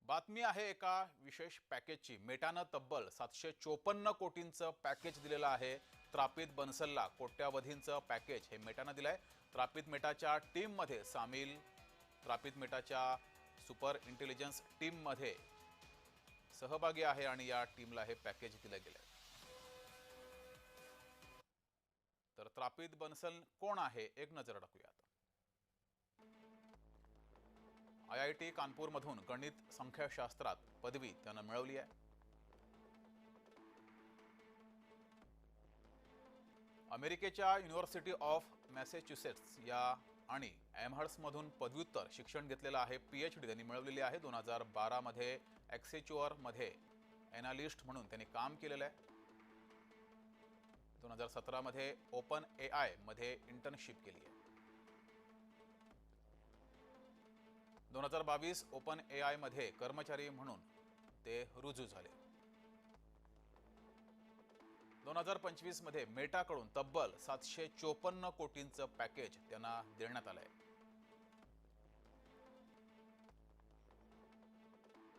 बातमी आहे एका विशेष पॅकेजची। मेटानं तब्बल 754 कोटींचं पॅकेज दिलेलं आहे त्रापित बन्सलला। कोट्यावधींचं पॅकेज हे मेटानं दिलंय। त्रापित मेटाच्या टीममध्ये सामील त्रापित मेटाच्या सुपर इंटेलिजन्स टीममध्ये सहभागी आहे आणि या टीमला हे पॅकेज दिलं गेलंय। तर त्रापित बन्सल कोण आहे एक नजर टाकूयात। IIT कानपूरमधून गणित संख्याशास्त्रात पदवी त्यानं मिळवली आहे। अमेरिकेच्या युनिव्हर्सिटी ऑफ मॅसेच्युसेट्स या आणि एमहर्ट्समधून पदव्युत्तर शिक्षण घेतलेलं आहे। PhD त्यांनी मिळवलेली आहे। 2012 मध्ये मध्ये एनालिस्ट म्हणून त्यांनी काम केलेलं आहे। 2017 मध्ये ओपन AI मध्ये इंटर्नशिप केली आहे। 2022 ओपन AI मध्ये कर्मचारी म्हणून ते रुजू झाले। 2025 मध्ये मेटाकडून तब्बल 754 कोटींचं पॅकेज त्यांना देण्यात आलंय।